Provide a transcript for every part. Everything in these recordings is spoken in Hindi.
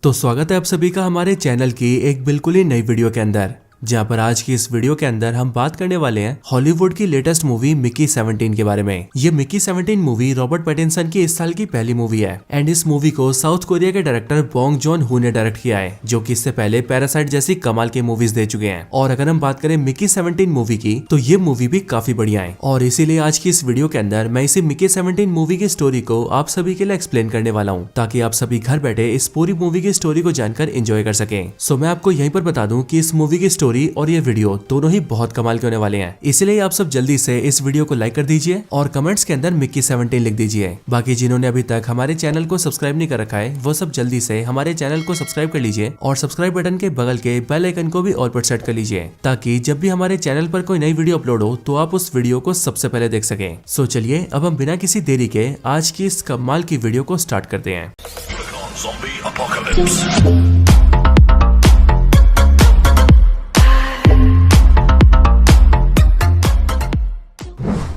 तो स्वागत है आप सभी का हमारे चैनल की एक बिल्कुल ही नई वीडियो के अंदर, जहां पर आज की इस वीडियो के अंदर हम बात करने वाले हैं हॉलीवुड की लेटेस्ट मूवी मिकी 17 के बारे में। ये मिकी 17 मूवी रॉबर्ट पैटिंसन की इस साल की पहली मूवी है एंड इस मूवी को साउथ कोरिया के डायरेक्टर बोंग जॉन हू ने डायरेक्ट किया है, जो कि इससे पहले पैरासाइट जैसी कमाल की मूवीज दे चुके हैं। और अगर हम बात करें मिकी 17 मूवी की, तो ये मूवी भी काफी बढ़िया है और इसीलिए आज की इस वीडियो के अंदर मैं इसी मिकी 17 मूवी की स्टोरी को आप सभी के लिए एक्सप्लेन करने वाला हूँ, ताकि आप सभी घर बैठे इस पूरी मूवी की स्टोरी को जानकर एंजॉय कर सकें। सो मैं आपको यहीं पर बता दूं कि इस मूवी की स्टोरी और ये वीडियो दोनों ही बहुत कमाल के होने वाले हैं, इसलिए आप सब जल्दी से इस वीडियो को लाइक कर दीजिए और कमेंट्स के अंदर मिकी 17 लिख दीजिए। बाकी जिन्होंने अभी तक हमारे चैनल को सब्सक्राइब नहीं कर रखा है, वो सब जल्दी से हमारे चैनल को सब्सक्राइब कर लीजिए और सब्सक्राइब बटन के बगल के बेल आइकन को भी ऑल पर सेट कर लीजिए, ताकि जब भी हमारे चैनल पर कोई नई वीडियो अपलोड हो तो आप उस वीडियो को सबसे पहले देख सकें। सो चलिए अब हम बिना किसी देरी के आज की इस कमाल की वीडियो को स्टार्ट करते हैं।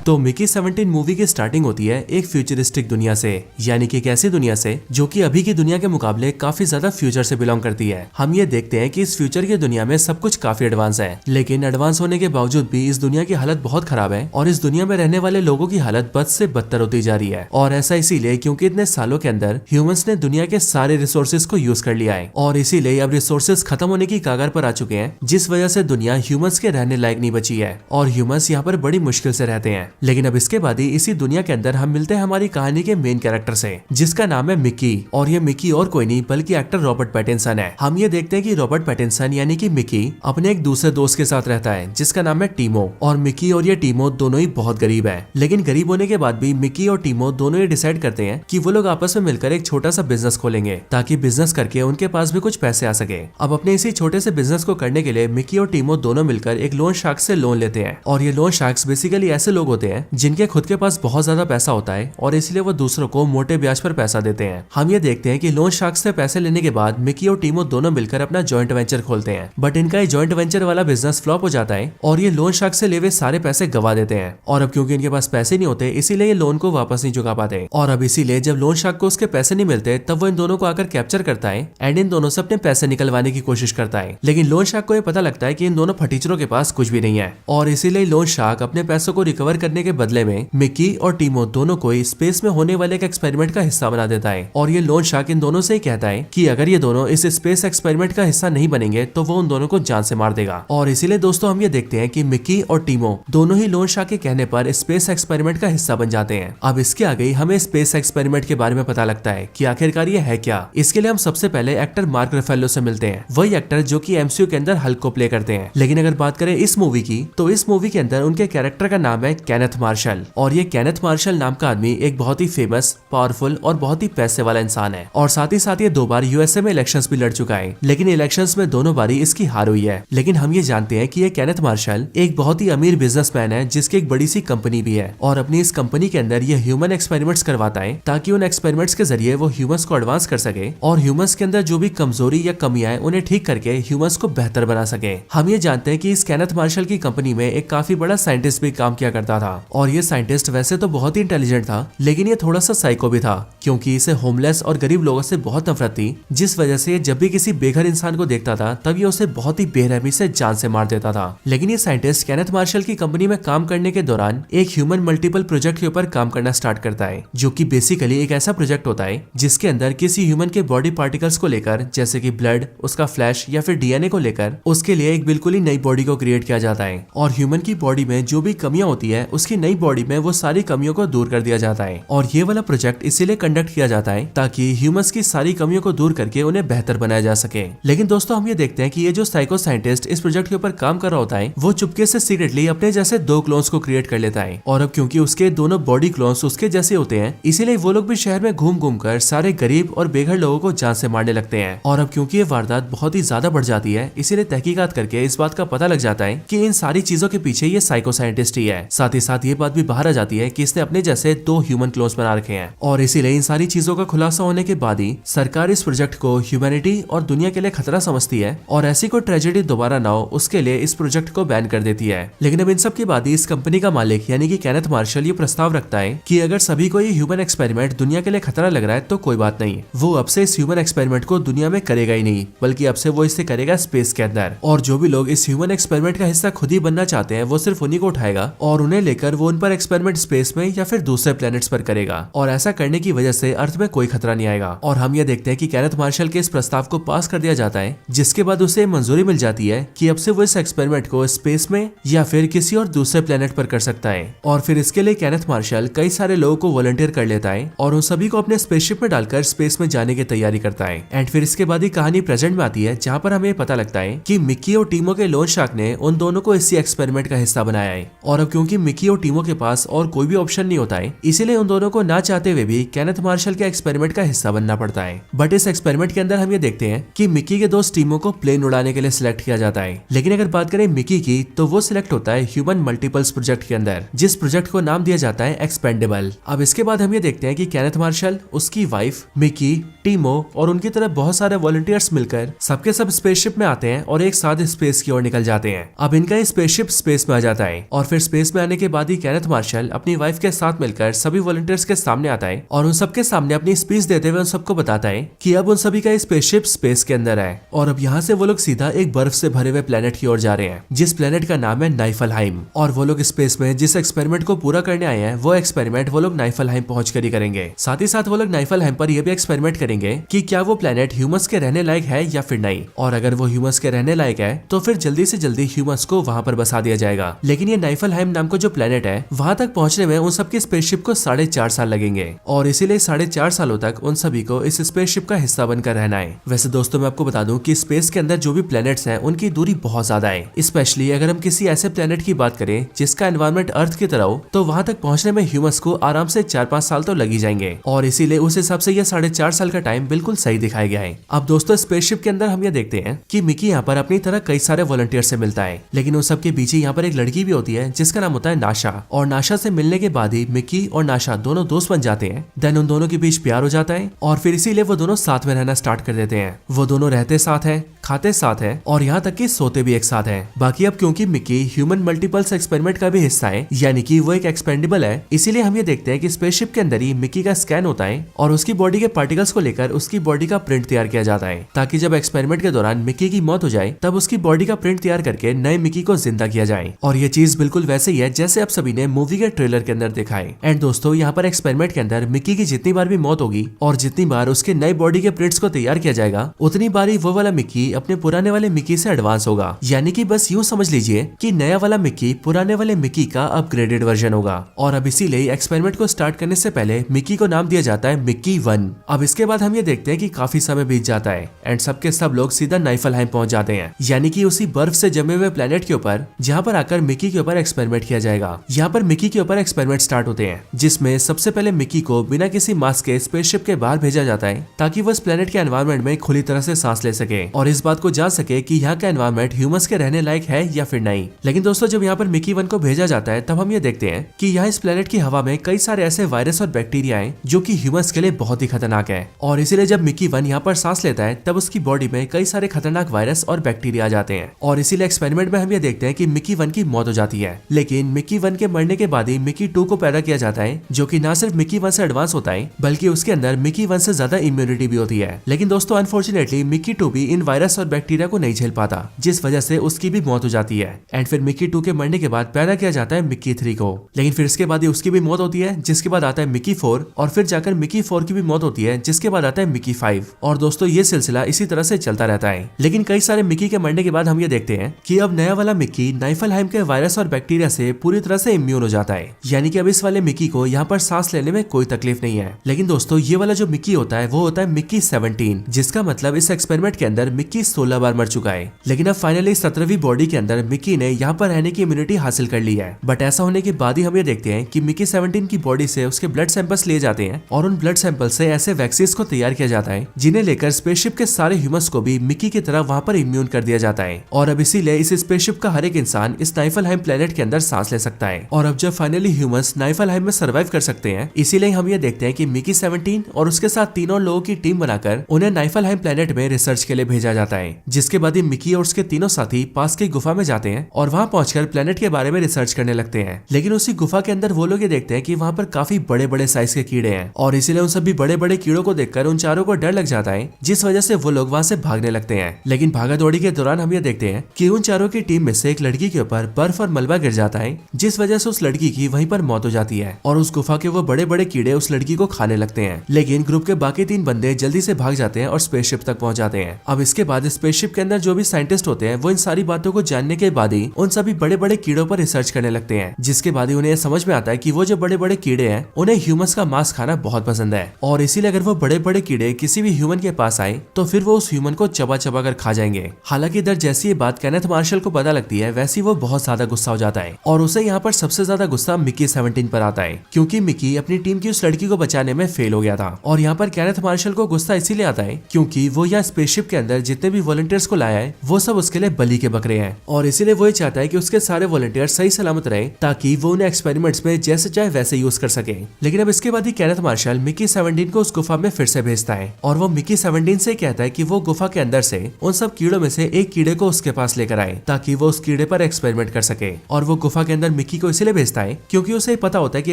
तो मिकी 17 मूवी की स्टार्टिंग होती है एक फ्यूचरिस्टिक दुनिया से, यानी कि एक ऐसी दुनिया से जो कि अभी की दुनिया के मुकाबले काफी ज्यादा फ्यूचर से बिलोंग करती है। हम ये देखते हैं कि इस फ्यूचर की दुनिया में सब कुछ काफी एडवांस है, लेकिन एडवांस होने के बावजूद भी इस दुनिया की हालत बहुत खराब है और इस दुनिया में रहने वाले लोगों की हालत बद से बदतर होती जा रही है। और ऐसा इसीलिए क्योंकि इतने सालों के अंदर ह्यूमंस ने दुनिया के सारे रिसोर्सेज को यूज कर लिया है और इसीलिए अब रिसोर्सेज खत्म होने की कगार पर आ चुके हैं, जिस वजह से दुनिया ह्यूमंस के रहने लायक नहीं बची है और ह्यूमंस यहाँ पर बड़ी मुश्किल से रहते हैं। लेकिन अब इसके बाद ही इसी दुनिया के अंदर हम मिलते हैं हमारी कहानी के मेन कैरेक्टर से, जिसका नाम है मिकी। और ये मिकी और कोई नहीं बल्कि एक्टर रॉबर्ट पैटिंसन है। हम ये देखते हैं कि रॉबर्ट पैटिंसन यानी कि मिकी अपने एक दूसरे दोस्त के साथ रहता है, जिसका नाम है टीमो। और मिकी और ये टीमो दोनों ही बहुत गरीब है, लेकिन गरीब होने के बाद भी मिकी और टीमो दोनों ये डिसाइड करते हैं कि वो लोग आपस में मिलकर एक छोटा सा बिजनेस खोलेंगे, ताकि बिजनेस करके उनके पास भी कुछ पैसे आ सके। अब अपने इसी छोटे से बिजनेस को करने के लिए मिकी और टीमो दोनों मिलकर एक लोन शार्क से लोन लेते हैं। और ये लोन शार्क्स बेसिकली ऐसे लोग होते हैं जिनके खुद के पास बहुत ज्यादा पैसा होता है और इसलिए वो दूसरों को मोटे ब्याज पर पैसा देते हैं। हम ये देखते हैं कि लोन शार्क्स से पैसे लेने के बाद मिकी और टीमो दोनों मिलकर अपना जॉइंट वेंचर खोलते हैं, बट इनका ये जॉइंट वेंचर वाला बिजनेस फ्लॉप हो जाता है और ये लोन शार्क से ले हुए सारे पैसे गवा देते हैं। और अब क्योंकि इनके पास पैसे नहीं होते, इसीलिए ये लोन को वापस नहीं चुका पाते। और अब इसीलिए जब लोन शार्क को उसके पैसे नहीं मिलते, तब वो इन दोनों को आकर कैप्चर करता है एंड इन दोनों से अपने पैसे निकलवाने की कोशिश करता है। लेकिन लोन शार्क को ये पता लगता है कि इन दोनों फटीचरों के पास कुछ भी नहीं है और इसीलिए लोन शार्क अपने पैसों को रिकवर करने के बदले में मिकी और टीमो दोनों को स्पेस में होने वाले एक एक्सपेरिमेंट का हिस्सा बना देता है। और ये लोन शार्क इन दोनों से ही कहता है कि अगर ये दोनों इस स्पेस एक्सपेरिमेंट का हिस्सा नहीं बनेंगे तो वो उन दोनों को जान से मार देगा। और इसीलिए दोस्तों हम ये देखते हैं कि मिकी और टीमो दोनों ही लोन शार्क के कहने पर स्पेस एक्सपेरिमेंट का हिस्सा बन जाते हैं। अब इसके आगे हमें स्पेस एक्सपेरिमेंट के बारे में पता लगता है कि आखिरकार ये है क्या। इसके लिए हम सबसे पहले एक्टर मार्क रफेलो से मिलते हैं, वही एक्टर जो कि एमसीयू के अंदर हल्क को प्ले करते हैं। लेकिन अगर बात करें इस मूवी की, तो इस मूवी के अंदर उनके कैरेक्टर का नाम है केनेथ मार्शल। और ये केनेथ मार्शल नाम का आदमी एक बहुत ही फेमस, पावरफुल और बहुत ही पैसे वाला इंसान है और साथ ही साथ ये 2 बार यूएसए में इलेक्शंस भी लड़ चुका है, लेकिन इलेक्शंस में दोनों बारी इसकी हार हुई है। लेकिन हम ये जानते हैं कि ये केनेथ मार्शल एक बहुत ही अमीर बिजनेसमैन है, जिसकी एक बड़ी सी कंपनी भी है और अपनी इस कंपनी के अंदर ये ह्यूमन एक्सपेरिमेंट्स करवाता है, ताकि उन एक्सपेरिमेंट्स के जरिए वो ह्यूमंस को एडवांस कर सके और ह्यूमंस के अंदर जो भी कमजोरी या कमियां हैं उन्हें ठीक करके ह्यूमंस को बेहतर बना सके। हम ये जानते हैं कि इस केनेथ मार्शल की कंपनी में एक काफी बड़ा साइंटिस्ट भी काम किया करता था और ये साइंटिस्ट वैसे तो बहुत ही इंटेलिजेंट था, लेकिन ये थोड़ा सा साइको भी था, क्योंकि इसे होमलेस और गरीब लोगों से बहुत नफरत थी, जिस वजह से जब भी किसी बेघर इंसान को देखता था तब ये उसे बहुत ही बेरहमी से जान से मार देता था। लेकिन ये साइंटिस्ट केनेथ मार्शल की कंपनी में काम करने के दौरान एक ह्यूमन मल्टीपल प्रोजेक्ट के ऊपर काम करना स्टार्ट करता है, जो कि बेसिकली एक ऐसा प्रोजेक्ट होता है जिसके अंदर किसी ह्यूमन के बॉडी पार्टिकल्स को लेकर, जैसे कि ब्लड, उसका फ्लैश या फिर डीएनए को लेकर उसके लिए एक बिल्कुल ही नई बॉडी को क्रिएट किया जाता है और ह्यूमन की बॉडी में जो भी कमियां होती है उसकी नई बॉडी में वो सारी कमियों को दूर कर दिया जाता है। और ये वाला प्रोजेक्ट इसीलिए कंडक्ट किया जाता है ताकि ह्यूमंस की सारी कमियों को दूर करके उन्हें बेहतर बनाया जा सके। लेकिन दोस्तों हम ये देखते हैं कि ये जो साइको साइंटिस्ट इस प्रोजेक्ट के ऊपर काम कर रहा होता है, वो चुपके से सीक्रेटली अपने जैसे 2 क्लोन्स को क्रिएट कर लेता है। और अब क्योंकि उसके दोनों बॉडी क्लोन्स उसके जैसे होते हैं, इसीलिए वो लोग भी शहर में घूम घूम कर सारे गरीब और बेघर लोगों को जान से मारने लगते हैं। और अब क्योंकि ये वारदात बहुत ही ज्यादा बढ़ जाती है, इसीलिए तहकीकात करके इस बात का पता लग जाता है कि इन सारी चीजों के पीछे ये साइको साइंटिस्ट ही है। साथ ही साथ ये बात भी बाहर आ जाती है कि इसने अपने जैसे 2 ह्यूमन क्लोन्स बना रखे हैं और इसीलिए इन सारी चीजों का खुलासा होने के बाद ही सरकार इस प्रोजेक्ट को ह्यूमैनिटी और दुनिया के लिए खतरा समझती है और ऐसी कोई ट्रेजेडी दोबारा ना हो उसके लिए इस प्रोजेक्ट को बैन कर देती है। लेकिन अब इन सब के बाद ही इस कंपनी का मालिक यानी कि केनेथ मार्शल ये प्रस्ताव रखता है कि अगर सभी को ये ह्यूमन एक्सपेरिमेंट दुनिया के लिए खतरा लग रहा है तो कोई बात नहीं, वो अब से इस ह्यूमन एक्सपेरिमेंट को दुनिया में करेगा ही नहीं, बल्कि अब से वो इसे करेगा स्पेस के अंदर। और जो भी लोग इस ह्यूमन एक्सपेरिमेंट का हिस्सा खुद ही बनना चाहते हैं वो सिर्फ उन्हीं को उठाएगा और उन्हें लेकर वो उन पर एक्सपेरिमेंट स्पेस में या फिर दूसरे प्लैनेट्स पर करेगा। और ऐसा करने की वजह से अर्थ में कोई खतरा नहीं आएगा। और हम ये देखते हैं कि केनेथ मार्शल के इस प्रस्ताव को पास कर दिया जाता है, जिसके बाद उसे मंजूरी मिल जाती है कि अब से वो इस एक्सपेरिमेंट को स्पेस में या फिर किसी और दूसरे प्लेनेट पर कर सकता है। और फिर इसके लिए केनेथ मार्शल कई सारे लोगों को वॉलंटियर कर लेता है और उन सभी को अपने स्पेसशिप में डालकर स्पेस में जाने की तैयारी करता है। एंड फिर इसके बाद ही कहानी प्रेजेंट में आती है, जहाँ पर हमें पता लगता है कि मिक्की और टीमो के लोन शार्क ने उन दोनों को इसी एक्सपेरिमेंट का हिस्सा बनाया है। और अब क्योंकि मिक्की और टीमो के पास और कोई भी ऑप्शन नहीं होता है, इसीलिए उन दोनों को ना चाहते हुए भी केनेथ मार्शल के एक्सपेरिमेंट का हिस्सा बनना पड़ता है। बट इस एक्सपेरिमेंट के अंदर हम ये देखते हैं कि मिक्की के दोस्त टीमो को प्लेन उड़ाने के लिए सिलेक्ट किया जाता है। लेकिन अगर बात करें मिक्की की, तो वो सिलेक्ट होता है ह्यूमन मल्टीपल्स प्रोजेक्ट के अंदर, जिस प्रोजेक्ट को नाम दिया जाता है एक्सपेंडेबल। अब इसके बाद हम ये देखते हैं कि केनेथ मार्शल, उसकी वाइफ, मिक्की, टीमो और उनकी तरफ बहुत सारे वॉलंटियर्स मिलकर सबके सब स्पेसशिप में आते हैं और एक साथ स्पेस की ओर निकल जाते हैं। अब इनका स्पेसशिप स्पेस में आ जाता है और फिर स्पेस में आने के बाद ही केनेथ मार्शल अपनी वाइफ के साथ मिलकर सभी वॉलंटियर्स के सामने आता है और उन सबके सामने अपनी स्पीच देते हुए उन सबको बताता है कि अब उन सभी का स्पेसशिप स्पेस के अंदर है और अब यहाँ से वो लोग सीधा एक बर्फ से भरे हुए प्लेनेट की ओर जा रहे हैं, जिस प्लेनेट का नाम है नाइफलहाइम। और वो लोग स्पेस में जिस एक्सपेरिमेंट को पूरा करने आए हैं वो एक्सपेरिमेंट वो लोग नाइफलहाइम पहुंच कर ही करेंगे। साथ ही साथ वो लोग नाइफलहाइम पर यह भी एक्सपेरिमेंट करेंगे कि क्या वो प्लेनेट ह्यूमंस के रहने लायक है या फिर नहीं, और अगर वो ह्यूमंस के रहने लायक है तो फिर जल्दी से जल्दी ह्यूमंस को वहां पर बसा दिया जाएगा। लेकिन ये नाइफलहाइम नाम का जो प्लेनेट है वहां तक पहुंचने में उन सबकी स्पेसशिप को 4.5 साल लगेंगे और इसीलिए 4.5 सालों तक उन सभी को इस स्पेसशिप का हिस्सा बनकर रहना है। वैसे दोस्तों मैं आपको बता दूं कि स्पेस के अंदर जो भी प्लैनेट्स हैं उनकी दूरी बहुत ज्यादा है, स्पेशली अगर हम किसी ऐसे प्लैनेट की बात करें जिसका एनवायरनमेंट अर्थ की तरह हो तो वहां तक पहुंचने में ह्यूमंस को आराम से 4-5 साल तो लग ही जाएंगे और इसीलिए उस हिसाब से यह 4.5 साल का टाइम बिल्कुल सही दिखाया गया है। अब दोस्तों स्पेसशिप के अंदर हम ये देखते हैं कि मिकी यहाँ पर अपनी तरह कई सारे वॉलंटियर से मिलता है, लेकिन उन सबके पीछे यहाँ पर एक लड़की भी होती है जिसका नाम होता है नाशा। और नाशा से मिलने के बाद ही मिकी और नाशा दोनों दोस्त बन जाते हैं। देन उन दोनों के बीच प्यार हो जाता है और फिर इसीलिए वो दोनों साथ में रहना स्टार्ट कर देते हैं। वो दोनों रहते साथ हैं, खाते साथ हैं और यहाँ तक कि सोते भी एक साथ हैं। बाकी अब क्योंकि मिकी ह्यूमन मल्टीपल्स एक्सपेरिमेंट का भी हिस्सा है, यानी कि वो एक एक्सपेंडेबल है, इसीलिए हम ये देखते हैं कि स्पेसशिप के अंदर ही मिकी का स्कैन होता है और उसकी बॉडी के पार्टिकल्स को लेकर उसकी बॉडी का प्रिंट तैयार किया जाता है, ताकि जब एक्सपेरिमेंट के दौरान मिकी की मौत हो जाए तब उसकी बॉडी का प्रिंट तैयार करके नए मिकी को जिंदा किया जाए। और ये चीज बिल्कुल वैसे ही है जैसे आप सभी ने मूवी के ट्रेलर के अंदर देखा है। एंड दोस्तों यहाँ पर एक्सपेरिमेंट के अंदर मिकी की जितनी बार भी मौत होगी और जितनी बार उसके नए बॉडी के प्रिंट्स को तैयार किया जाएगा, उतनी बार ही वो वाला मिकी अपने पुराने वाले मिकी से एडवांस होगा। यानी कि बस यूं समझ लीजिए कि नया वाला मिकी पुराने वाले मिकी का अपग्रेडेड वर्जन होगा। और अब इसीलिए एक्सपेरिमेंट को स्टार्ट करने से पहले मिकी को नाम दिया जाता है मिकी 1। अब इसके बाद हम ये देखते हैं कि काफी समय बीत जाता है एंड सबके सब लोग सीधा नाइफलहाइम पहुंच जाते हैं, यानी कि उसी बर्फ से जमे हुए प्लेनेट के ऊपर, जहाँ पर आकर मिकी के ऊपर एक्सपेरिमेंट किया जाएगा। यहाँ पर मिकी के ऊपर एक्सपेरिमेंट स्टार्ट होते हैं, जिसमें सबसे पहले मिकी को बिना किसी मास्क के स्पेसशिप के बाहर भेजा जाता है ताकि वो इस प्लेनेट के एनवायरनमेंट में खुली तरह से सांस ले सके और इस बात को जान सके कि यहाँ का एनवायरनमेंट ह्यूमंस के रहने लायक है या फिर नहीं। लेकिन दोस्तों जब यहाँ पर मिकी 1 को भेजा जाता है तब हम ये देखते हैं कि यहाँ इस प्लेनेट की हवा में कई सारे ऐसे वायरस और बैक्टीरिया हैं जो कि ह्यूमंस के लिए बहुत ही खतरनाक है। और इसीलिए जब मिकी 1 यहाँ पर सांस लेता है तब उसकी बॉडी में कई सारे खतरनाक वायरस और बैक्टीरिया आ जाते हैं और इसीलिए एक्सपेरिमेंट में हम ये देखते हैं कि मिकी 1 की मौत हो जाती है। लेकिन मिकी 1 के मरने के बाद ही मिकी 2 को पैदा किया जाता है, जो कि ना सिर्फ मिकी 1 से एडवांस होता है बल्कि उसके अंदर मिकी 1 से ज्यादा इम्यूनिटी भी होती है। लेकिन दोस्तों अनफॉर्चुनेटली मिकी 2 भी इन वायरस और बैक्टीरिया को नहीं झेल पाता, जिस वजह से उसकी भी मौत हो जाती है। एंड फिर मिकी 2 के मरने के बाद पैदा किया जाता है मिकी 3 को। लेकिन फिर इसके बाद ही उसकी भी मौत होती है, जिसके बाद आता है मिकी 4 और फिर जाकर मिकी 4 की भी मौत होती है, जिसके बाद आता है मिकी 5। और दोस्तों ये सिलसिला इसी तरह से चलता रहता है। लेकिन कई सारे मिकी के मरने के बाद हम ये देखते हैं कि अब नया वाला मिकी नाइफलहाइम के वायरस और बैक्टीरिया से पूरी तरह से इम्यून हो जाता है, यानी कि अब इस वाले मिकी को यहाँ पर सांस लेने में कोई तकलीफ नहीं है। लेकिन दोस्तों ये वाला जो मिकी होता है वो होता है मिकी 17, जिसका मतलब इस एक्सपेरिमेंट के अंदर मिकी 16 बार मर चुका है। लेकिन अब फाइनली 17वीं बॉडी के अंदर मिकी ने यहाँ पर रहने की इम्यूनिटी हासिल कर ली है। बट ऐसा होने के बाद ही हम ये देखते हैं कि मिकी 17 की बॉडी से उसके ब्लड सैंपल्स लिए जाते हैं और उन ब्लड सैंपल से ऐसे वैक्सीन को तैयार किया जाता है जिन्हें लेकर स्पेसशिप के सारे ह्यूमंस को भी मिकी की तरह वहाँ पर इम्यून कर दिया जाता है। और अब इसीलिए इस स्पेसशिप का हर एक इंसान इस नाइफलहाइम प्लेनेट के अंदर सांस ले सकता सकता है। और अब जब फाइनली ह्यूमंस नाइफलहाइम में सर्वाइव कर सकते हैं, इसीलिए हम ये देखते हैं कि मिकी 17 और उसके साथ तीनों लोगों की टीम बनाकर उन्हें नाइफलहाइम प्लेनेट में रिसर्च के लिए भेजा जाता है। जिसके बाद मिकी और उसके तीनों साथी पास की गुफा में जाते हैं और वहां पहुंचकर प्लेनेट के बारे में रिसर्च करने लगते हैं। लेकिन उसी गुफा के अंदर वो लोग ये देखते हैं कि वहां पर काफी बड़े बड़े साइज के कीड़े हैं और इसीलिए उन सभी बड़े बड़े कीड़ों को देखकर उन चारों को डर लग जाता है, जिस वजह से वो लोग वहां से भागने लगते हैं। लेकिन भागा दौड़ी के दौरान हम ये देखते हैं कि उन चारों की टीम में से एक लड़की के ऊपर बर्फ और मलबा गिर जाता है, जिस वजह से उस लड़की की वहीं पर मौत हो जाती है और उस गुफा के वो बड़े बड़े कीड़े उस लड़की को खाने लगते हैं। लेकिन ग्रुप के बाकी 3 बंदे जल्दी से भाग जाते हैं और स्पेसशिप तक पहुंच जाते हैं। अब इसके बाद स्पेसशिप के अंदर जो भी साइंटिस्ट होते हैं वो इन सारी बातों को जानने के बाद ही उन सभी बड़े बड़े कीड़ों पर रिसर्च करने लगते हैं, जिसके बाद ही उन्हें समझ में आता है कि वो जो बड़े बड़े कीड़े हैं उन्हें ह्यूमंस का मांस खाना बहुत पसंद है और इसीलिए अगर वो बड़े बड़े कीड़े किसी भी ह्यूमन के पास आए तो फिर वो उस ह्यूमन को चबा चबा कर खा जाएंगे। हालांकि इधर जैसी ये बात केनेथ मार्शल को पता लगती है वैसी वो बहुत ज्यादा गुस्सा हो जाता है और उसे यहाँ पर सबसे ज्यादा गुस्सा मिकी 17 पर आता है, क्योंकि मिकी अपनी टीम की उस लड़की को बचाने में फेल हो गया था। और यहाँ पर केनेथ मार्शल को गुस्सा इसीलिए आता है क्योंकि वो यहाँ स्पेसशिप के अंदर जितने भी वॉलंटियर्स को लाया है वो सब उसके लिए बलि के बकरे हैं और इसीलिए वो चाहता है कि उसके सारे वॉलंटियर सही सलामत रहे ताकि वो उन्हें एक्सपेरिमेंट्स में जैसे चाहे वैसे यूज कर सके। लेकिन अब इसके बाद ही केनेथ मार्शल मिकी 17 को उस गुफा में फिर से भेजता है और वो मिकी 17 से कहता है कि वो गुफा के अंदर से उन सब कीड़ों में से एक कीड़े को उसके पास लेकर आए ताकि वो उस कीड़े पर एक्सपेरिमेंट कर सके। और वो गुफा के अंदर मिकी को इसलिए भेजता है क्योंकि उसे पता होता है कि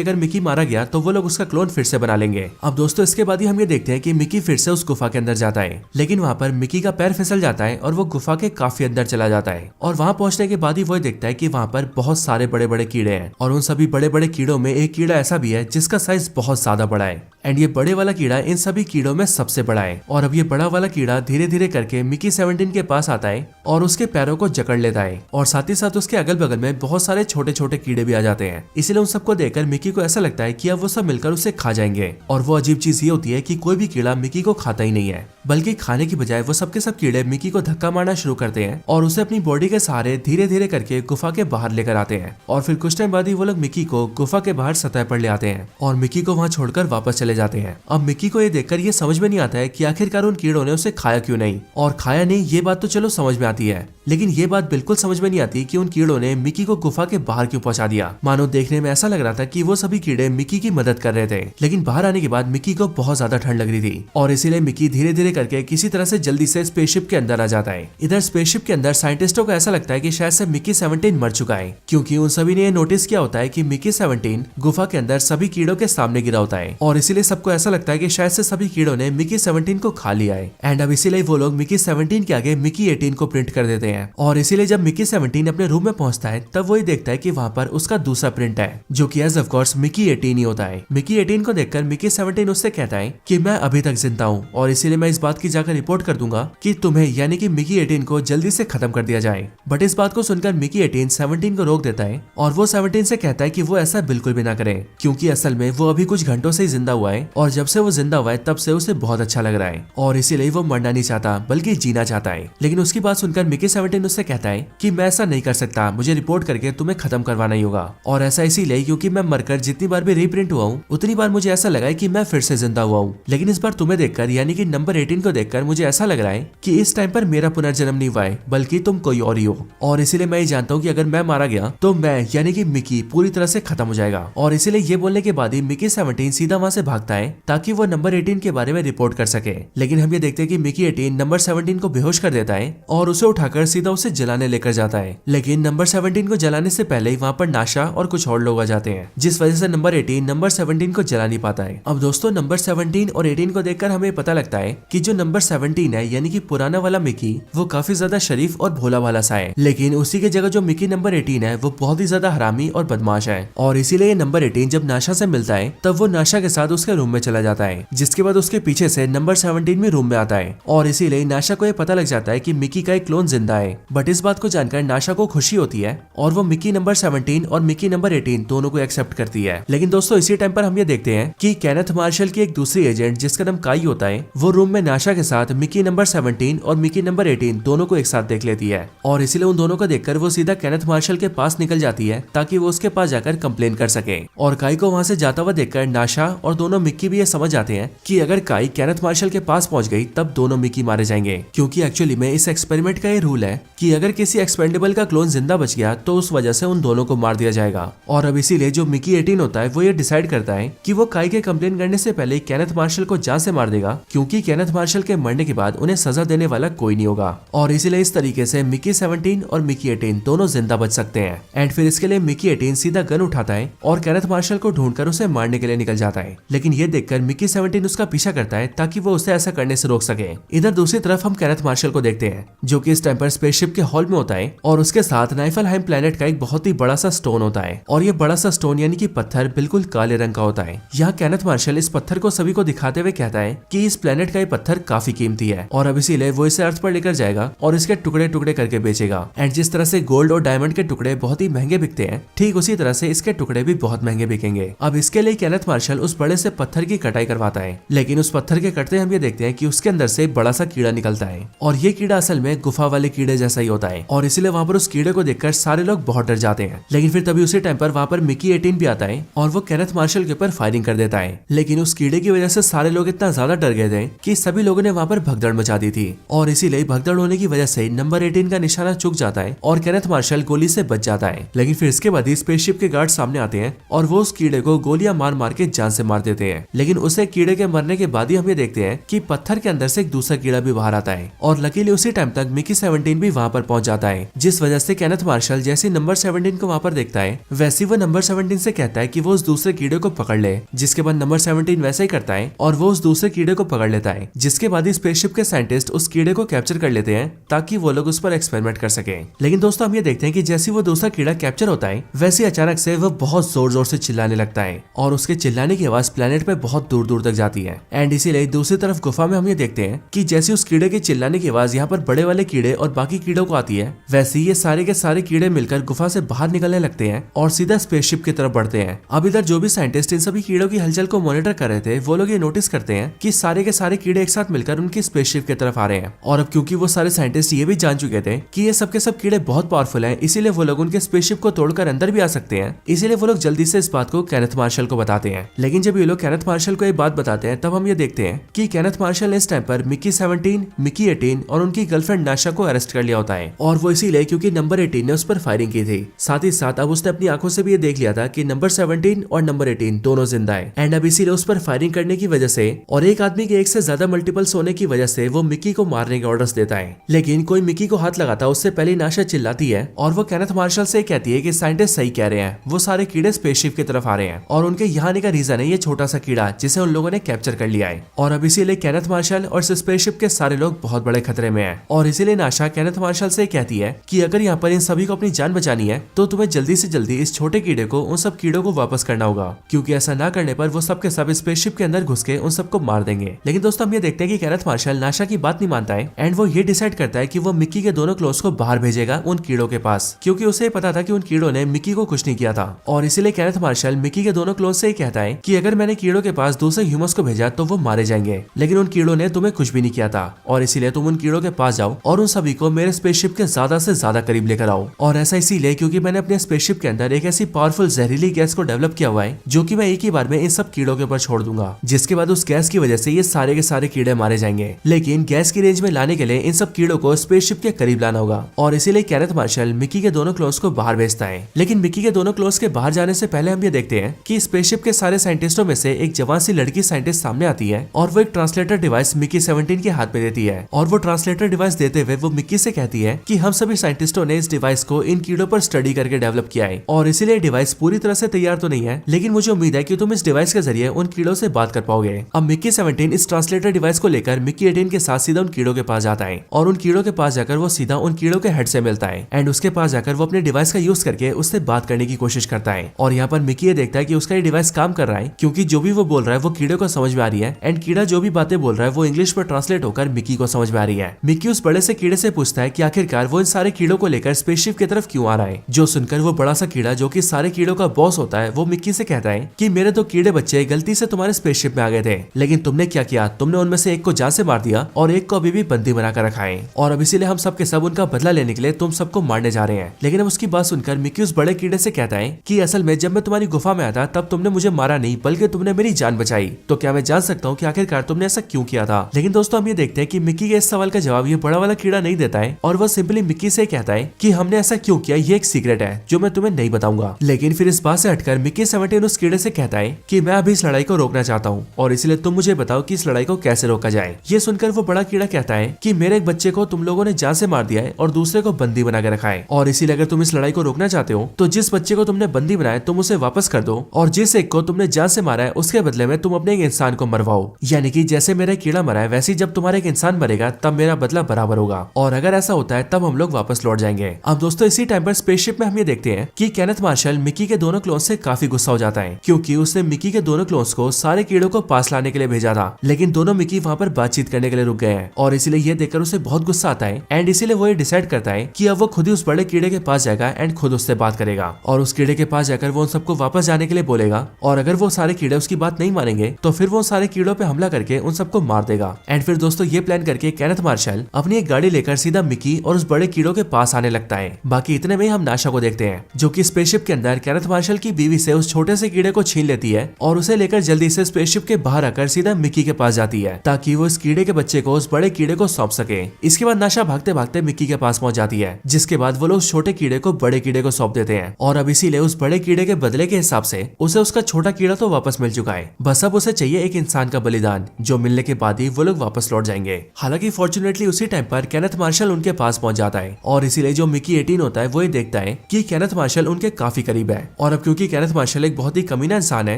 अगर मिकी मारा गया तो वो लोग उसका क्लोन फिर से बना लेंगे। अब दोस्तों इसके बाद ही हम ये देखते हैं कि मिकी फिर से उस गुफा के अंदर जाता है, लेकिन वहाँ पर मिकी का पैर फिसल जाता है और वो गुफा के काफी अंदर चला जाता है। और वहाँ पहुंचने के बाद ही वो देखता है कि वहाँ पर बहुत सारे बड़े बड़े कीड़े हैं और उन सभी बड़े बड़े कीड़ों में एक कीड़ा ऐसा भी है जिसका साइज बहुत ज्यादा बड़ा है एंड ये बड़े वाला कीड़ा इन सभी कीड़ों में सबसे बड़ा है। और अब ये बड़ा वाला कीड़ा धीरे धीरे करके मिकी 17 के पास आता है और उसके पैरों को जकड़ लेता है और साथ ही साथ उसके अगल बगल में बहुत सारे छोटे छोटे कीड़े भी आ जाते हैं। इसलिए उन सबको देखकर मिकी को ऐसा लगता है कि अब वो सब मिलकर उसे खा जाएंगे। और वो अजीब चीज ये होती है कि कोई भी कीड़ा मिकी को खाता ही नहीं है, बल्कि खाने की बजाय वो सबके सब कीड़े मिकी को धक्का मारना शुरू करते हैं और उसे अपनी बॉडी के सहारे धीरे धीरे करके गुफा के बाहर लेकर आते हैं। और फिर कुछ टाइम बाद ही वो लोग मिकी को गुफा के बाहर सतह पर ले आते हैं और मिकी को वहाँ छोड़कर वापस चले जाते हैं। अब मिकी को ये देखकर ये समझ में नहीं आता है कि आखिरकार उन कीड़ों ने उसे खाया क्यों नहीं, और खाया नहीं ये बात तो चलो समझ में आती है, लेकिन ये बात बिल्कुल समझ में नहीं आती कि उन कीड़ों ने मिकी को गुफा के बाहर क्यों पहुंचा दिया। मानो देखने में ऐसा लग रहा था कि वो सभी कीड़े मिकी की मदद कर रहे थे, लेकिन बाहर आने के बाद मिकी को बहुत ज्यादा ठंड लग रही थी और इसीलिए मिकी धीरे धीरे करके किसी तरह से जल्दी से स्पेसशिप के अंदर आ जाता है। इधर स्पेसशिप के अंदर साइंटिस्टों को ऐसा लगता है कि शायद से मिकी 17 मर चुका है, क्योंकि उन सभी ने ये नोटिस किया होता है कि मिकी 17 गुफा के अंदर सभी कीड़ों के सामने गिरा होता है और इसीलिए सबको ऐसा लगता है कि शायद से सभी कीड़ों ने मिकी 17 को खा लिया है। एंड अब इसीलिए वो लोग मिकी 17 के आगे मिकी 18 को प्रिंट कर देते हैं और इसीलिए जब मिकी 17 अपने रूम में पहुंचता है तब वही देखता है कि वहाँ पर उसका दूसरा प्रिंट है जो कि एज ऑफ कोर्स मिकी 18 ही होता है। मिकी 18 को देखकर मिकी 17 उससे कहता है कि मैं अभी तक जिंदा हूँ और इसीलिए मैं इस बात की जाकर रिपोर्ट कर दूंगा कि तुम्हें यानी कि मिकी 18 को जल्दी से खत्म कर दिया जाए। बट इस बात को सुनकर मिकी 18 17 को रोक देता है और वो 17 से कहता है कि वो ऐसा बिल्कुल भी ना करे, क्योंकि असल में वो अभी कुछ घंटों से ही जिंदा हुआ है और जब से वो जिंदा हुआ है तब से उसे बहुत अच्छा लग रहा है और इसीलिए वो मरना नहीं चाहता बल्कि जीना चाहता है। लेकिन उसकी बात सुनकर मिकी 17 उससे कहता है कि मैं ऐसा नहीं कर सकता, मुझे रिपोर्ट करके तुम्हें खत्म करवाना ही होगा। और ऐसा इसीलिए क्योंकि मैं मरकर जितनी बार भी रीप्रिंट हुआ हूँ उतनी बार मुझे ऐसा लगा है कि मैं फिर से जिंदा हुआ हूँ, लेकिन इस बार तुम्हें देखकर यानी कि नंबर 18 को देखकर मुझे ऐसा लग रहा है कि इस टाइम पर मेरा पुनर्जन्म नहीं हुआ है बल्कि तुम कोई और ही हो। और इसीलिए मैं ये जानता हूँ कि अगर मैं मारा गया तो मैं यानी कि मिकी पूरी तरह से खत्म हो जाएगा। और इसीलिए ये बोलने के बाद ही मिकी 17 सीधा वहाँ से भागता है ताकि वो नंबर 18 के बारे में रिपोर्ट कर सके। लेकिन हम ये देखते हैं कि मिकी 18 नंबर 17 को बेहोश कर देता है और उसे उठाकर सीधा उसे जलाने लेकर जाता है। लेकिन नंबर 17 को जलाने से पहले ही वहाँ पर नाशा और कुछ और लोग आ जाते हैं, जिस वजह से नंबर 18 नंबर 17 को जला नहीं पाता है। अब दोस्तों नंबर 17 और 18 को देखकर हमें पता लगता है कि जो नंबर 17 है यानी कि पुराना वाला मिकी वो काफी ज्यादा शरीफ और भोला वाला सा है, लेकिन उसी की जगह जो मिकी नंबर 18 है वो बहुत ही ज्यादा हरामी और बदमाश है। और इसीलिए नंबर 18 जब नाशा से मिलता है तब वो नाशा के साथ उसके रूम में चला जाता है, जिसके बाद उसके पीछे से नंबर 17 भी रूम में आता है और इसीलिए नाशा को ये पता लग जाता है कि मिकी का एक क्लोन जिंदा है। बट इस बात को जानकर नाशा को खुशी होती है और वो मिकी नंबर 17 और मिकी नंबर 18 दोनों को एक्सेप्ट करती है। लेकिन दोस्तों इसी टाइम पर हम ये देखते हैं कि केनेथ मार्शल की एक दूसरी एजेंट जिसका नाम काई होता है वो रूम में नाशा के साथ मिकी नंबर 17 और मिकी नंबर 18 दोनों को एक साथ देख लेती है और इसीलिए उन दोनों को देखकर वो सीधा केनेथ मार्शल के पास निकल जाती है ताकि वो उसके पास जाकर कंप्लेन कर सके। और काई को वहाँ से जाता हुआ देखकर नाशा और दोनों दोनों मिक्की भी ये समझ जाते हैं कि अगर काई केनेथ मार्शल के पास पहुंच गई तब दोनों मिक्की मारे जाएंगे, क्योंकि एक्चुअली में इस एक्सपेरिमेंट का ये रूल है कि अगर किसी एक्सपेंडेबल का क्लोन जिंदा बच गया तो उस वजह से उन दोनों को मार दिया जाएगा। और अब इसीलिए जो मिक्की 18 होता है वो ये डिसाइड करता है कि वो काई के कंप्लेन करने से पहले केनेथ मार्शल को जान से मार देगा, क्योंकि केनेथ मार्शल के मरने के बाद उन्हें सजा देने वाला कोई नहीं होगा। और इसीलिए इस तरीके से मिक्की 17 और मिक्की 18 दोनों जिंदा बच सकते हैं। एंड फिर इसके लिए मिक्की 18 सीधा गन उठाता है और केनेथ मार्शल को ढूंढकर उसे मारने के लिए निकल जाता है। लेकिन ये देखकर मिक्की 17 उसका पीछा करता है ताकि वो उसे ऐसा करने से रोक सके। इधर दूसरी तरफ हम केनेथ मार्शल को देखते हैं जो कि इस टाइम पर स्पेसशिप के हॉल में होता है और उसके साथ नाइफलहाइम प्लेनेट का एक बहुत ही बड़ा सा स्टोन होता है। और ये बड़ा सा स्टोन यानी कि पत्थर बिल्कुल काले रंग का होता है। यहाँ केनेथ मार्शल इस पत्थर को सभी को दिखाते हुए कहता है कि इस प्लेनेट का ये पत्थर काफी कीमती है और अब इसीलिए वो इसे अर्थ पर लेकर जाएगा और इसके टुकड़े टुकड़े करके बेचेगा। एंड जिस तरह से गोल्ड और डायमंड के टुकड़े बहुत ही महंगे बिकते हैं, ठीक उसी तरह से इसके टुकड़े भी बहुत महंगे बिकेंगे। अब इसके लिए केनेथ मार्शल उस बड़े से पत्थर की कटाई करवाता है, लेकिन उस पत्थर के कटते हम ये देखते हैं कि उसके अंदर से बड़ा सा कीड़ा निकलता है और ये कीड़ा असल में गुफा वाले कीड़े जैसा ही होता है और इसलिए वहाँ पर उस कीड़े को देखकर सारे लोग बहुत डर जाते हैं। लेकिन फिर तभी उसी टाइम पर वहाँ पर मिक्की 18 भी आता है और वो केनेथ मार्शल के ऊपर फायरिंग कर देता है। लेकिन उस कीड़े की वजह से सारे लोग इतना ज्यादा डर गए थे कि सभी लोगों ने वहाँ पर भगदड़ मचा दी थी और इसीलिए भगदड़ होने की वजह से नंबर 18 का निशाना चूक जाता है और केनेथ मार्शल गोली से बच जाता है। लेकिन फिर इसके बाद ही स्पेसशिप के गार्ड सामने आते हैं और वो उस कीड़े को गोलियां मार मार के जान से मार देते हैं। लेकिन उसे कीड़े के मरने के बाद ही हम ये देखते हैं कि पत्थर के अंदर से एक दूसरा कीड़ा भी बाहर आता है और लकीली उसी टाइम तक मिक्की 17 भी वहाँ पर पहुंच जाता है, जिस वजह से केनेथ मार्शल जैसे नंबर 17 को वहाँ पर देखता है वैसे वो नंबर 17 से कहता है कि वो उस दूसरे कीड़े को पकड़ ले, जिसके बाद नंबर 17 वैसे ही करता है और वो उस दूसरे कीड़े को पकड़ लेता है, जिसके बाद ही स्पेसशिप के साइंटिस्ट उस कीड़े को कैप्चर कर लेते हैं ताकि वो लोग उस पर एक्सपेरिमेंट कर सके। लेकिन दोस्तों हम ये देखते हैं कि जैसे वो दूसरा कीड़ा कैप्चर होता है वैसे अचानक से वो बहुत जोर जोर से चिल्लाने लगता है और उसके चिल्लाने की आवाज प्लेनेट पे बहुत दूर दूर तक जाती है। एंड इसीलिए दूसरी तरफ गुफा में हम ये देखते हैं कि जैसे उस कीड़े के चिल्लाने की आवाज यहाँ पर बड़े वाले कीड़े और बाकी कीड़ों को आती है, वैसे ये सारे के सारे कीड़े मिलकर गुफा से बाहर निकलने लगते हैं और सीधा स्पेसशिप की तरफ बढ़ते हैं। अब इधर जो भी साइंटिस्ट इन सभी कीड़ों की हलचल को मॉनिटर कर रहे थे वो लोग ये नोटिस करते हैं कि सारे के सारे कीड़े एक साथ मिलकर उनकी स्पेसशिप की तरफ आ रहे हैं। और अब क्योंकि वो सारे साइंटिस्ट ये भी जान चुके थे कि ये सब के सब कीड़े बहुत पावरफुल हैं, इसीलिए वो लोग उनके स्पेसशिप को तोड़कर अंदर भी आ सकते हैं, इसीलिए वो लोग जल्दी से इस बात को केनेथ मार्शल को बताते हैं। लेकिन जब ये लोग केनेथ मार्शल को ये बात बताते हैं तब हम ये देखते हैं कि केनेथ मार्शल ने इस टाइम पर मिक्की 17, मिक्की 18 और उनकी गर्लफ्रेंड नाशा को अरेस्ट कर लिया होता है और वो इसीलिए क्योंकि नंबर 18 ने उस पर फायरिंग की थी। साथ ही साथ अब उसने अपनी आंखों से भी ये देख लिया था कि नंबर 17 और नंबर 18 दोनों जिंदा है। एंड अब इसीलिए उस पर फायरिंग करने की वजह से और एक आदमी के एक से ज्यादा मल्टीपल्स होने की वजह से वो मिक्की को मारने के ऑर्डर्स देता है। लेकिन कोई मिक्की को हाथ लगाता उससे पहले नाशा चिल्लाती है और वो केनेथ मार्शल से कहती है कि साइंटिस्ट सही कह रहे हैं, वो सारे कीड़े स्पेसशिप की तरफ आ रहे हैं और उनके यहाँ आने का रीजन है ये छोटा सा कीड़ा जिसे उन लोगों ने कैप्चर कर लिया है। और अब इसीलिए केनेथ मार्शल और इस स्पेसशिप के सारे लोग बहुत बड़े खतरे में हैं। और इसीलिए नाशा केनेथ मार्शल से कहती है कि अगर यहाँ पर इन सभी को अपनी जान बचानी है तो तुम्हें जल्दी से जल्दी इस छोटे कीड़े को उन सब कीड़ों को वापस करना होगा, क्योंकि ऐसा ना करने पर वो सब के सब स्पेसशिप के अंदर घुस के उन सबको मार देंगे। लेकिन दोस्तों हम ये देखते हैं कि केनेथ मार्शल नाशा की बात नहीं मानता है एंड वो ये डिसाइड करता है कि वो मिक्की के दोनों क्लोज को बाहर भेजेगा उन कीड़ों के पास, क्योंकि उसे पता था कि उन कीड़ों ने मिक्की को कुछ नहीं किया था। और इसीलिए केनेथ मार्शल मिक्की के दोनों क्लोज से कहता है कि अगर मैंने कीड़ों के पास दूसरे ह्यूमंस को भेजा तो वो मारे जाएंगे, लेकिन उन कीड़ों ने तुम्हें कुछ भी नहीं किया था और इसीलिए तुम उन कीड़ों के पास जाओ और उन सभी को मेरे स्पेसशिप के ज्यादा से ज्यादा करीब लेकर आओ। और ऐसा इसीलिए क्योंकि मैंने अपने स्पेसशिप के अंदर एक ऐसी पावरफुल जहरीली गैस को डेवलप किया हुआ है जो कि मैं एक ही बार में इन सब कीड़ों के ऊपर छोड़ दूंगा, जिसके बाद उस गैस की वजह से ये सारे के सारे कीड़े मारे जाएंगे। लेकिन गैस की रेंज में लाने के लिए इन सब कीड़ों को स्पेसशिप के करीब लाना होगा और इसीलिए केनेथ मार्शल मिक्की के दोनों क्लोज को बाहर भेजता है। लेकिन मिक्की के दोनों क्लोज के बाहर जाने से पहले हम ये देखते हैं कि स्पेसशिप के सारे साइंटिस्टों में से एक जवान सी लड़की साइंटिस्ट सामने आती है और वो एक ट्रांसलेटर डिवाइस मिक्की 17 के हाथ में देती है और वो ट्रांसलेटर डिवाइस देते हुए वो मिक्की से कहती है कि हम सभी साइंटिस्टों ने इस डिवाइस को इन कीड़ों पर स्टडी करके डेवलप किया है और इसीलिए डिवाइस पूरी तरह से तैयार तो नहीं है, लेकिन मुझे उम्मीद है कि तुम इस डिवाइस के जरिए उन कीड़ों से बात कर पाओगे। अब मिक्की 17 इस ट्रांसलेटर डिवाइस को लेकर मिक्की 18 के साथ सीधा उन कीड़ों के पास जाता है और उन कीड़ों के पास जाकर वो सीधा उन कीड़ों के हेड से मिलता है एंड उसके पास जाकर वो अपने डिवाइस का यूज करके उससे बात करने की कोशिश करता है। और यहाँ पर मिक्की ये देखता है कि उसका ये डिवाइस काम कर रहा है, क्योंकि जो भी वो बोल रहा है वो कीड़े को समझ में आ रही है एंड कीड़ा जो भी बातें बोल रहा है वो इंग्लिश पर ट्रांसलेट होकर मिक्की को समझ में आ रही है। मिक्की उस बड़े से कीड़े से पूछता है कि आखिरकार वो इन सारे कीड़ों को लेकर स्पेसशिप की तरफ क्यों आ रहा है। जो सुनकर वो बड़ा सा कीड़ा जो कि सारे कीड़ों का बॉस होता है वो मिक्की से कहता है कि मेरे दो कीड़े बच्चे गलती से तुम्हारे स्पेसशिप में आ गए थे, लेकिन तुमने क्या किया, तुमने उनमें से एक को जान से मार दिया और एक को अभी भी बंदी बनाकर रखा है और अब इसीलिए हम सब के सब उनका बदला लेने के लिए तुम सबको मारने जा रहे हैं। लेकिन अब उसकी बात सुनकर मिक्की उस बड़े कीड़े से कहता है कि असल में जब मैं तुम्हारी गुफा में आया था तब तुमने मुझे मारा नहीं, बल्कि तुमने तुमने मेरी जान बचाई, तो क्या मैं जान सकता हूँ कि आखिरकार तुमने ऐसा क्यों किया था। लेकिन दोस्तों हम ये देखते हैं कि मिक्की के इस सवाल का जवाब ये बड़ा वाला कीड़ा नहीं देता है और वो सिंपली मिक्की से कहता है कि हमने ऐसा क्यों किया ये एक सीक्रेट है जो मैं तुम्हें नहीं बताऊंगा। लेकिन फिर इस बात से हटकर मिक्की 17 उस कीड़े से कहता है कि मैं अभी इस लड़ाई को रोकना चाहता हूँ और इसलिए तुम मुझे बताओ कि इस लड़ाई को कैसे रोका जाए। ये सुनकर वो बड़ा कीड़ा कहता है कि मेरे एक बच्चे को तुम लोगों ने जान से मार दिया है और दूसरे को बंदी बना के रखा है, और इसीलिए अगर तुम इस लड़ाई को रोकना चाहते हो तो जिस बच्चे को तुमने बंदी बनाया तुम उसे वापस कर दो, और जिस एक को तुमने जान से मारा है उसके बदले में तुम अपने एक इंसान को मरवाओ। यानी कि जैसे मेरा कीड़ा मरा है वैसे जब तुम्हारा एक इंसान मरेगा तब मेरा बदला बराबर होगा, और अगर ऐसा होता है तब हम लोग वापस लौट जाएंगे। अब दोस्तों इसी टाइम पर स्पेसशिप में हम ये देखते हैं कि केनेथ मार्शल मिक्की के दोनों क्लोन्स से काफी गुस्सा हो जाता है, क्योंकि उसने मिक्की के दोनों क्लोन्स को सारे कीड़ों को पास लाने के लिए भेजा था, लेकिन दोनों मिक्की वहाँ पर बातचीत करने के लिए रुक गए हैं, और इसीलिए ये देखकर उसे बहुत गुस्सा आता है एंड इसीलिए वो ये डिसाइड करता है कि अब वो खुद ही उस बड़े कीड़े के पास जाएगा एंड खुद उससे बात करेगा, और उस कीड़े के पास जाकर वो उन सबको वापस जाने के लिए बोलेगा, और अगर वो सारे कीड़े उसकी बात नहीं मानेंगे तो फिर वो सारे कीड़ों पे हमला करके उन सबको मार देगा। एंड फिर दोस्तों ये प्लान करके केनेथ मार्शल अपनी एक गाड़ी लेकर सीधा मिक्की और उस बड़े कीड़ों के पास आने लगता है। बाकी इतने में हम नाशा को देखते हैं जो कि स्पेसशिप के अंदर केनेथ मार्शल की बीवी से उस छोटे से कीड़े को छीन लेती है और उसे लेकर जल्दी से स्पेसशिप के बाहर आकर सीधा मिक्की के पास जाती है ताकि वो इस कीड़े के बच्चे को उस बड़े कीड़े को सौंप सके। इसके बाद नाशा भागते भागते मिक्की के पास पहुंच जाती है, जिसके बाद वो लोग छोटे कीड़े को बड़े कीड़े को सौंप देते हैं, और अब इसीलिए उस बड़े कीड़े के बदले के हिसाब से उसे उसका छोटा कीड़ा तो वापस मिल चुका है, बस अब उसे चाहिए एक इंसान का बलिदान जो मिलने के बाद ही वो लोग वापस लौट जाएंगे। हालांकि फॉर्चुनेटली उसी टाइम पर केनेथ मार्शल उनके पास पहुंच जाता है, और इसीलिए जो मिक्की 18 होता है वो ये देखता है कि केनेथ मार्शल उनके काफी करीब है, और अब क्योंकि केनेथ मार्शल एक बहुत ही कमीना इंसान है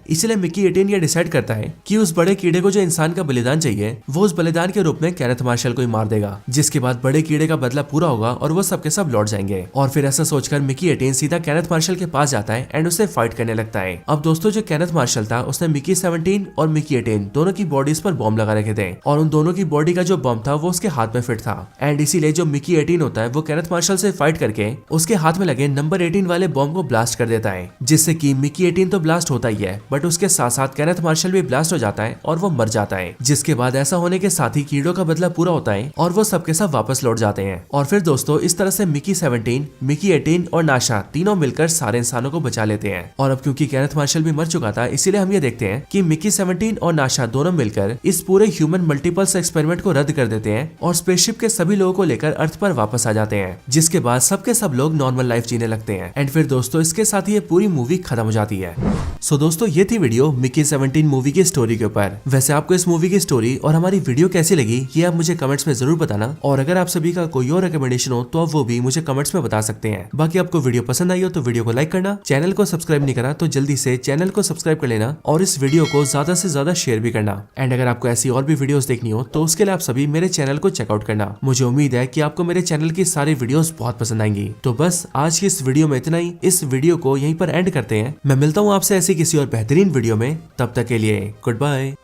इसलिए मिक्की 18 ये डिसाइड करता है कि उस बड़े कीड़े को जो इंसान का बलिदान चाहिए वो उस बलिदान के रूप में केनेथ मार्शल को ही मार देगा, जिसके बाद बड़े कीड़े का बदला पूरा होगा और वो सबके सब लौट जाएंगे। और फिर ऐसा सोचकर मिक्की 18 सीधा केनेथ मार्शल के पास जाता है एंड उससे फाइट करने लगता है। अब दोस्तों जो केनेथ मार्शल था उसने मिक्की 17 और मिक्की 18 दोनों की बॉडीज पर बॉम्ब लगा रखे थे, और उन दोनों की बॉडी का जो बम था वो उसके हाथ में फिट था, एंड इसीलिए जो मिक्की 18 होता है वो केनेथ मार्शल से फाइट करके उसके हाथ में लगे नंबर 18 वाले बॉम्ब को ब्लास्ट कर देता है, जिससे कि मिक्की 18 तो ब्लास्ट होता ही है बट उसके साथ साथ केनेथ मार्शल भी ब्लास्ट हो जाता है और वो मर जाता है, जिसके बाद ऐसा होने के साथ ही कीड़ों का बदला पूरा होता है और वो सबके सब वापस लौट जाते हैं। और फिर दोस्तों इस तरह से मिक्की 17, मिक्की 18 और नाशा तीनों मिलकर सारे इंसानों को बचा लेते हैं। और अब क्योंकि केनेथ मार्शल भी मर चुका था इसीलिए हम ये देखते हैं कि मिक्की 17 और नाशा दोनों मिलकर इस पूरे ह्यूमन मल्टीपल्स एक्सपेरिमेंट को रद्द कर देते हैं और स्पेसशिप के सभी लोगों को लेकर अर्थ पर वापस आ जाते हैं, जिसके बाद सबके सब लोग नॉर्मल लाइफ जीने लगते हैं। एंड फिर दोस्तों इसके साथ ही ये पूरी मूवी खत्म हो जाती है। सो दोस्तों ये थी वीडियो मिक्की 17 मूवी की स्टोरी के ऊपर। वैसे आपको इस मूवी की स्टोरी और हमारी वीडियो कैसी लगी ये आप मुझे कमेंट्स में जरूर बताना, और अगर आप सभी का कोई और रिकमेंडेशन हो तो आप वो भी मुझे कमेंट्स में बता सकते हैं। बाकी आपको वीडियो पसंद आई हो तो वीडियो को लाइक करना, चैनल को सब्सक्राइब नहीं करा तो जल्दी से चैनल को सब्सक्राइब कर लेना, और इस वीडियो को ज्यादा से ज्यादा शेयर भी करना। एंड अगर आपको ऐसी और भी वीडियोस देखनी हो तो उसके लिए आप सभी मेरे चैनल को चेकआउट करना। मुझे उम्मीद है कि आपको मेरे चैनल की सारी वीडियोस बहुत पसंद आएंगी। तो बस आज की इस वीडियो में इतना ही, इस वीडियो को यहीं पर एंड करते हैं। मैं मिलता हूँ आपसे ऐसी किसी और बेहतरीन वीडियो में, तब तक के लिए गुड बाय।